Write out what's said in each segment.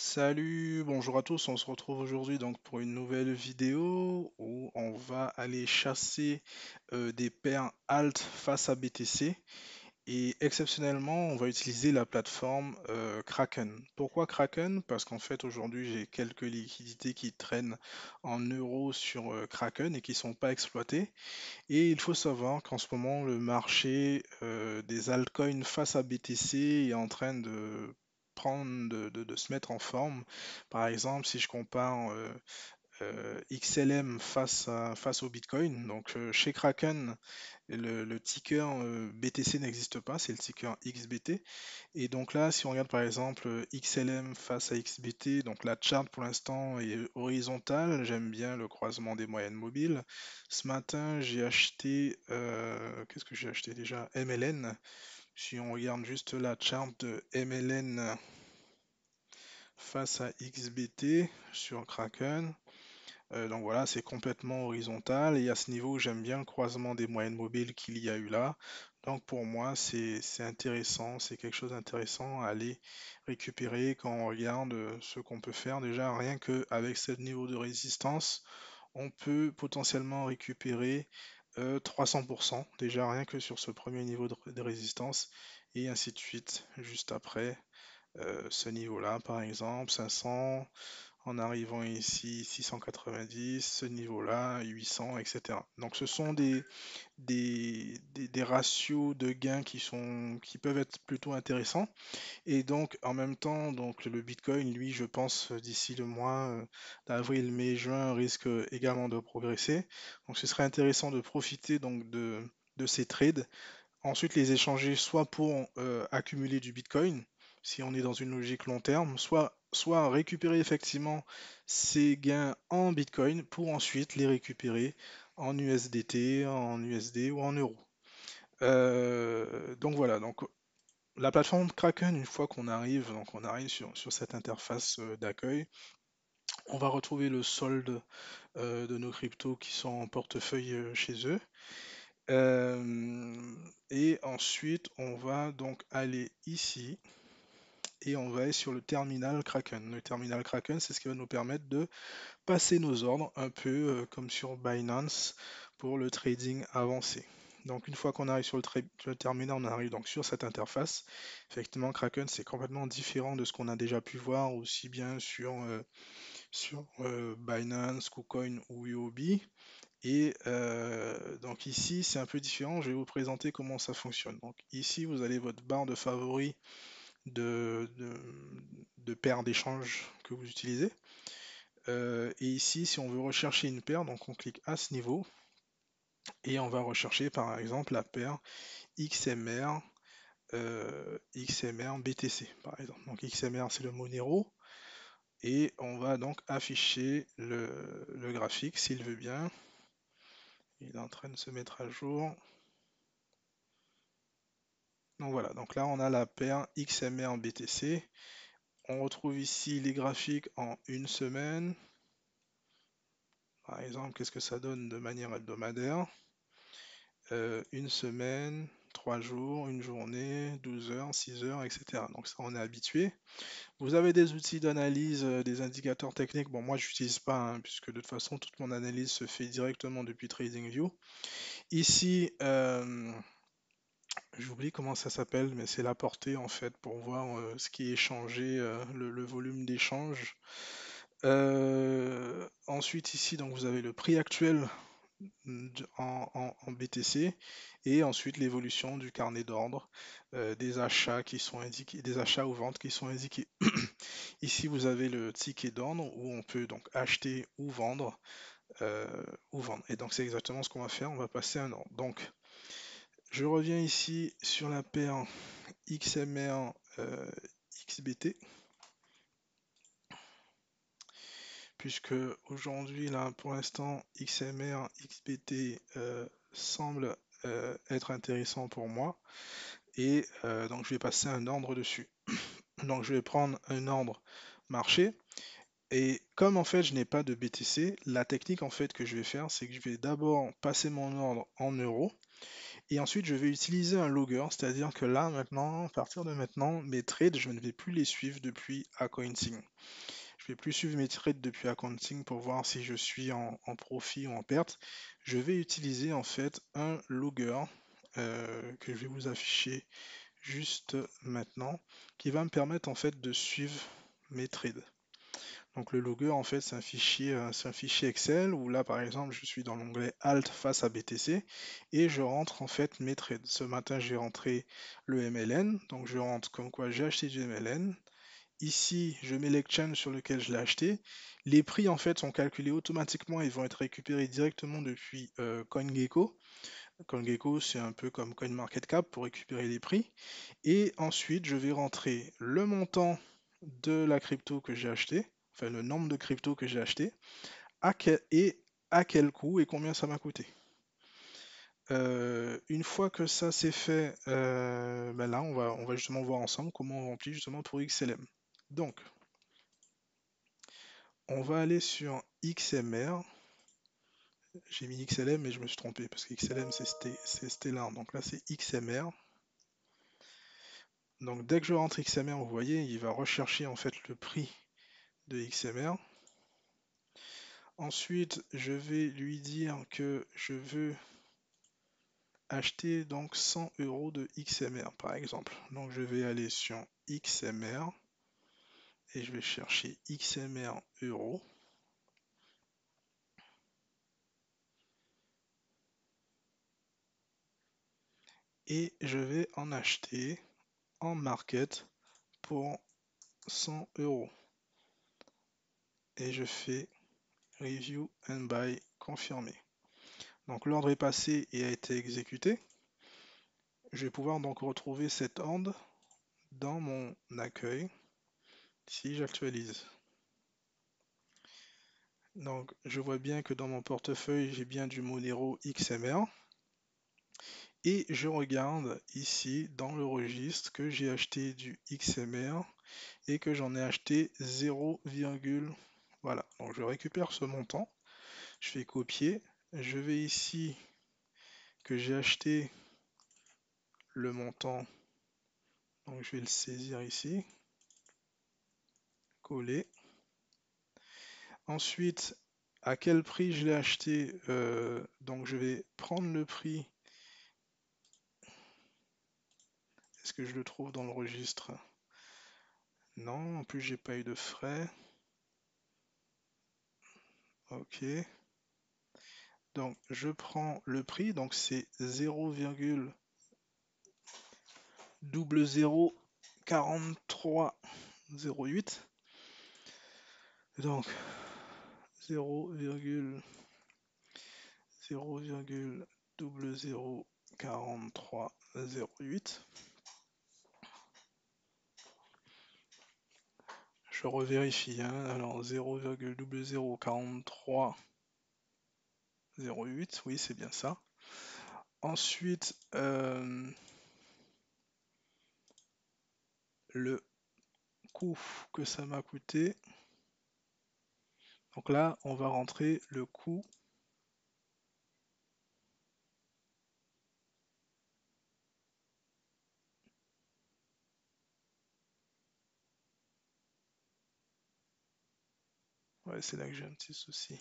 Salut, bonjour à tous, on se retrouve aujourd'hui donc pour une nouvelle vidéo où on va aller chasser des paires alt face à BTC et exceptionnellement on va utiliser la plateforme Kraken. Pourquoi Kraken? Parce qu'en fait aujourd'hui j'ai quelques liquidités qui traînent en euros sur Kraken et qui sont pas exploitées et il faut savoir qu'en ce moment le marché des altcoins face à BTC est en train de de se mettre en forme. Par exemple, si je compare XLM face au Bitcoin, donc chez Kraken, le ticker BTC n'existe pas, c'est le ticker XBT. Et donc là, si on regarde par exemple XLM face à XBT, donc la chart pour l'instant est horizontale, j'aime bien le croisement des moyennes mobiles. Ce matin, j'ai acheté, qu'est-ce que j'ai acheté déjà? MLN. Si on regarde juste la chart de MLN face à XBT sur Kraken, donc voilà, c'est complètement horizontal et à ce niveau, j'aime bien le croisement des moyennes mobiles qu'il y a eu là. Donc pour moi, c'est intéressant, c'est quelque chose d'intéressant à aller récupérer quand on regarde ce qu'on peut faire. Déjà, rien qu'avec ce niveau de résistance, on peut potentiellement récupérer 300%, déjà rien que sur ce premier niveau de résistance, et ainsi de suite, juste après ce niveau-là, par exemple, 500, en arrivant ici, 690, ce niveau-là, 800, etc. Donc ce sont des ratios de gains qui peuvent être plutôt intéressants. Et donc en même temps, donc le Bitcoin, lui, je pense d'ici le mois d'avril, mai, juin, risque également de progresser. Donc ce serait intéressant de profiter donc de ces trades. Ensuite, les échanger soit pour accumuler du Bitcoin, si on est dans une logique long terme, soit récupérer effectivement ces gains en Bitcoin pour ensuite les récupérer en USDT, en USD ou en euros. Donc voilà, donc la plateforme Kraken, une fois qu'on arrive, donc on arrive sur cette interface d'accueil, on va retrouver le solde de nos cryptos qui sont en portefeuille chez eux. Et ensuite, on va donc aller ici et on va aller sur le terminal Kraken. Le terminal Kraken, c'est ce qui va nous permettre de passer nos ordres, un peu comme sur Binance pour le trading avancé. Donc une fois qu'on arrive sur le terminal, on arrive donc sur cette interface. Effectivement, Kraken, c'est complètement différent de ce qu'on a déjà pu voir aussi bien sur Binance, KuCoin ou Huobi. Et donc ici, c'est un peu différent. Je vais vous présenter comment ça fonctionne. Donc ici, vous avez votre barre de favoris de, de, de paires d'échange que vous utilisez. Et ici, si on veut rechercher une paire, donc on clique à ce niveau et on va rechercher par exemple la paire XMR, XMR BTC par exemple. Donc XMR, c'est le Monero. Et on va donc afficher le graphique s'il veut bien. Il est en train de se mettre à jour. Donc voilà, donc là on a la paire XMR BTC. On retrouve ici les graphiques en une semaine. Par exemple, qu'est-ce que ça donne de manière hebdomadaire? Une semaine, 3 jours, une journée, 12 heures, 6 heures, etc. Donc ça on est habitué. Vous avez des outils d'analyse, des indicateurs techniques. Bon, moi j'utilise pas, hein, puisque de toute façon toute mon analyse se fait directement depuis TradingView. Ici, j'oublie comment ça s'appelle, mais c'est la portée en fait pour voir ce qui est échangé, le volume d'échange. Ensuite ici donc vous avez le prix actuel en BTC et ensuite l'évolution du carnet d'ordre, des achats qui sont indiqués, des achats ou ventes qui sont indiqués. Ici vous avez le ticket d'ordre où on peut donc acheter ou vendre, euh, Et donc c'est exactement ce qu'on va faire. On va passer un ordre. Donc je reviens ici sur la paire XMR XBT, puisque aujourd'hui, là, pour l'instant, XMR XBT semble être intéressant pour moi. Et donc, je vais passer un ordre dessus. Donc, je vais prendre un ordre marché. Et comme en fait je n'ai pas de BTC, la technique en fait que je vais faire, c'est que je vais d'abord passer mon ordre en euros et ensuite je vais utiliser un logger, c'est-à-dire que là maintenant, à partir de maintenant, mes trades, je ne vais plus les suivre depuis Accounting. Je vais plus suivre mes trades depuis Accounting pour voir si je suis en profit ou en perte. Je vais utiliser en fait un logger que je vais vous afficher juste maintenant, qui va me permettre en fait de suivre mes trades. Donc le logger en fait c'est un fichier Excel où là par exemple je suis dans l'onglet Alt face à BTC et je rentre en fait mes trades. Ce matin j'ai rentré le MLN, donc je rentre comme quoi j'ai acheté du MLN. Ici je mets l'exchange sur lequel je l'ai acheté. Les prix en fait sont calculés automatiquement et vont être récupérés directement depuis CoinGecko. CoinGecko c'est un peu comme CoinMarketCap pour récupérer les prix. Et ensuite, je vais rentrer le montant de la crypto que j'ai acheté, enfin le nombre de crypto que j'ai acheté, et à quel coût et combien ça m'a coûté. Une fois que ça c'est fait, ben là on va justement voir ensemble comment on remplit justement pour XLM. Donc, on va aller sur XMR. J'ai mis XLM mais je me suis trompé parce que XLM c'est Stellar. Donc là c'est XMR. Donc dès que je rentre XMR, vous voyez, il va rechercher en fait le prix de XMR. Ensuite, je vais lui dire que je veux acheter donc 100 euros de XMR par exemple. Donc je vais aller sur XMR et je vais chercher XMR euros. Et je vais en acheter en market pour 100 euros. Et je fais Review and Buy confirmé. Donc l'ordre est passé et a été exécuté. Je vais pouvoir donc retrouver cet ordre dans mon accueil si j'actualise. Donc je vois bien que dans mon portefeuille j'ai bien du Monero XMR et je regarde ici dans le registre que j'ai acheté du XMR et que j'en ai acheté 0, voilà. Donc je récupère ce montant, je fais copier, je vais ici que j'ai acheté le montant, donc je vais le saisir ici, coller. Ensuite, à quel prix je l'ai acheté, donc je vais prendre le prix. Est-ce que je le trouve dans le registre? Non, en plus j'ai pas eu de frais. Ok. Donc je prends le prix, donc c'est 0,004308. Donc 0,004308. Je revérifie, hein. Alors 0,004308, oui c'est bien ça. Ensuite, le coût que ça m'a coûté. Donc là, on va rentrer le coût. Ouais, c'est là que j'ai un petit souci.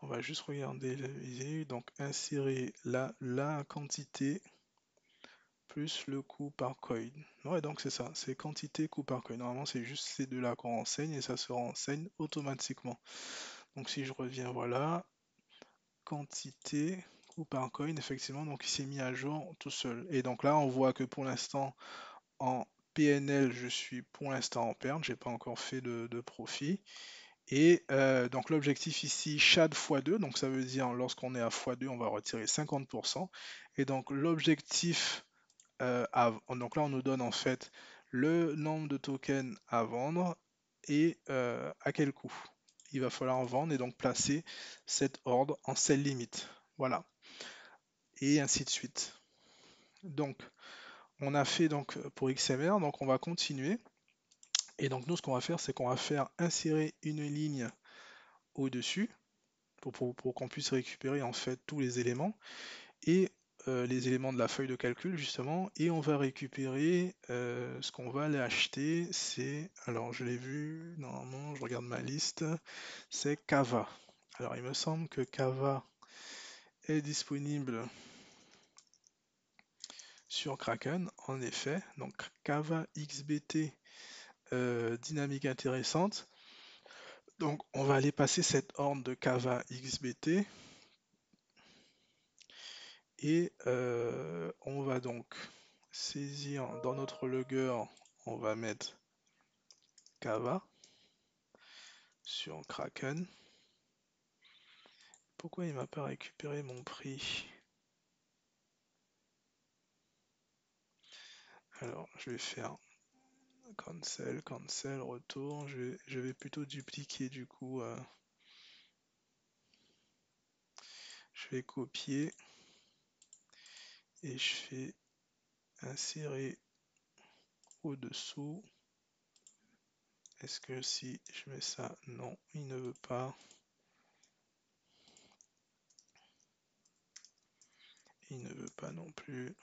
On va juste regarder la visée. Donc insérer la quantité plus le coût par coin. Ouais, donc c'est ça, c'est quantité coût par coin. Normalement, c'est juste ces deux-là qu'on renseigne et ça se renseigne automatiquement. Donc si je reviens, voilà, quantité coût par coin, effectivement, donc il s'est mis à jour tout seul. Et donc là, on voit que pour l'instant, en PNL, je suis pour l'instant en perte, j'ai pas encore fait de profit. Et donc l'objectif ici, SHAD x2, donc ça veut dire lorsqu'on est à x2, on va retirer 50%. Et donc l'objectif, donc là on nous donne en fait le nombre de tokens à vendre et à quel coût. Il va falloir vendre et donc placer cet ordre en sell limite. Voilà. et ainsi de suite. Donc, on a fait donc pour XMR, donc on va continuer. Et donc nous, ce qu'on va faire, c'est qu'on va faire insérer une ligne au-dessus pour qu'on puisse récupérer en fait tous les éléments et les éléments de la feuille de calcul justement. Et on va récupérer ce qu'on va aller acheter. C'est, alors je l'ai vu, normalement, je regarde ma liste, c'est Kava. Alors il me semble que Kava est disponible sur Kraken, en effet. Donc Kava XBT, dynamique intéressante. Donc on va aller passer cette ordre de Kava XBT et on va donc saisir dans notre logger, on va mettre Kava sur Kraken. Pourquoi il m'a pas récupéré mon prix? Alors je vais faire cancel, cancel, retour. Je vais plutôt dupliquer du coup. Je vais copier et je fais insérer au-dessous. Est-ce que si je mets ça, non, il ne veut pas. Il ne veut pas non plus.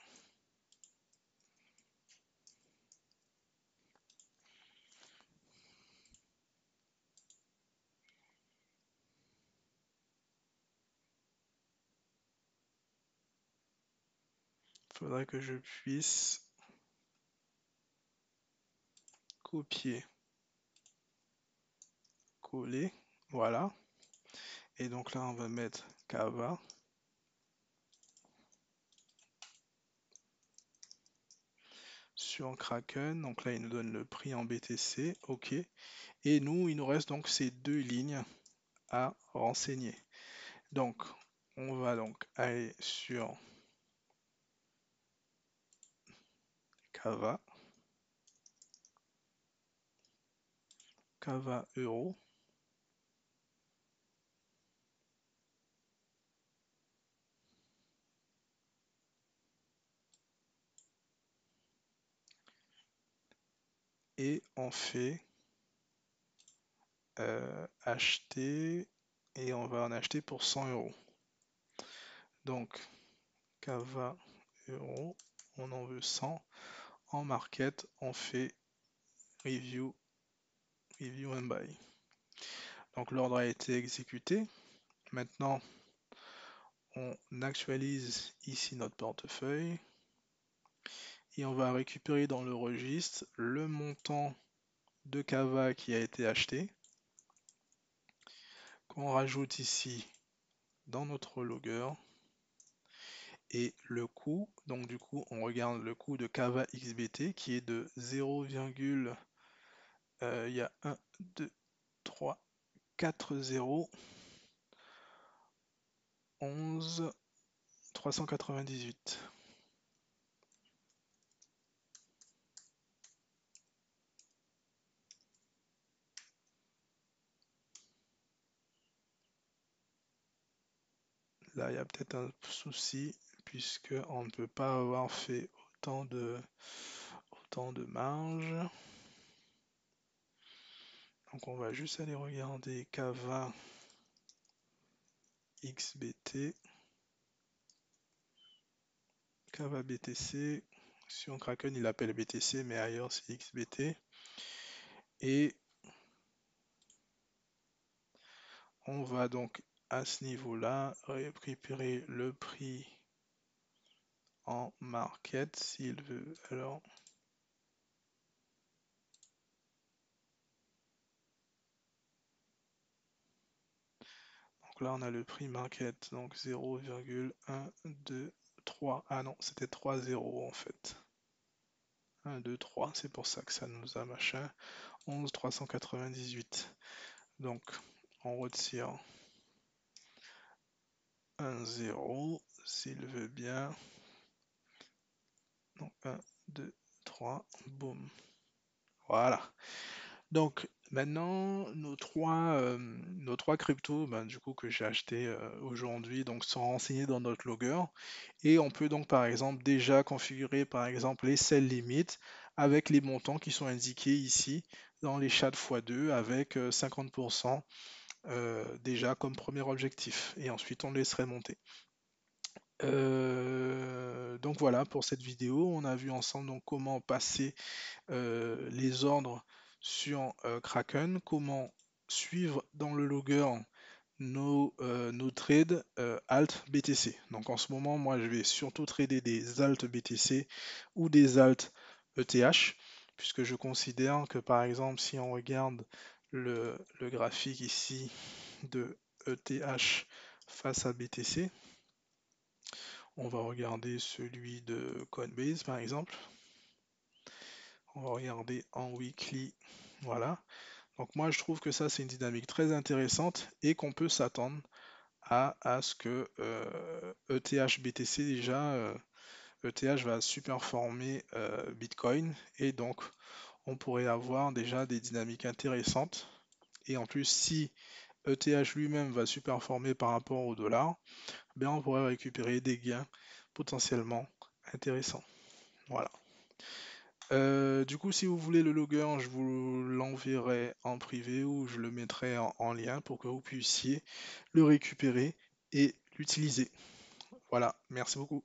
Il faudrait que je puisse copier, coller. Voilà. Et donc là, on va mettre Kava sur Kraken. Donc là, il nous donne le prix en BTC. OK. Et nous, il nous reste donc ces deux lignes à renseigner. Donc, on va donc aller sur Kava, Kava Euro. Et on fait acheter et on va en acheter pour 100 euros. Donc, Kava Euro, on en veut 100. En market, on fait review, review and buy. Donc l'ordre a été exécuté. Maintenant, on actualise ici notre portefeuille et on va récupérer dans le registre le montant de Kava qui a été acheté, qu'on rajoute ici dans notre logger, et le coût. Donc du coup, on regarde le coût de Kava XBT qui est de 0, il y a 1, 2, 3, 4 0, 11, 398. Là, il y a peut-être un souci puisque on ne peut pas avoir fait autant de marge. Donc on va juste aller regarder Kava XBT, Kava BTC. Sur Kraken, il appelle BTC, mais ailleurs c'est XBT. Et on va donc à ce niveau-là récupérer le prix en market s'il veut. Alors, donc là on a le prix market, donc 0,123. Ah non, c'était 3 0 en fait. 1, 2, 3, c'est pour ça que ça nous a machin. 11 398. Donc on retire 1 0 s'il veut bien. Donc 1, 2, 3, boum. Voilà. Donc maintenant, nos trois cryptos, ben, du coup, que j'ai achetés aujourd'hui, donc sont renseignés dans notre logger. Et on peut donc par exemple déjà configurer par exemple les sell limits avec les montants qui sont indiqués ici dans les chats x2 avec 50% déjà comme premier objectif. Et ensuite on laisserait monter. Donc voilà pour cette vidéo, on a vu ensemble donc comment passer les ordres sur Kraken, comment suivre dans le logger nos trades alt BTC. Donc en ce moment, moi je vais surtout trader des alt BTC ou des alt ETH, puisque je considère que par exemple, si on regarde le graphique ici de ETH face à BTC, on va regarder celui de Coinbase par exemple. On va regarder en weekly. Voilà. Donc moi je trouve que ça c'est une dynamique très intéressante et qu'on peut s'attendre à ce que ETH BTC déjà, ETH va superformer Bitcoin et donc on pourrait avoir déjà des dynamiques intéressantes. Et en plus si ETH lui-même va superformer par rapport au dollar, ben on pourrait récupérer des gains potentiellement intéressants. Voilà. Du coup, si vous voulez le logger, je vous l'enverrai en privé ou je le mettrai en lien pour que vous puissiez le récupérer et l'utiliser. Voilà, merci beaucoup.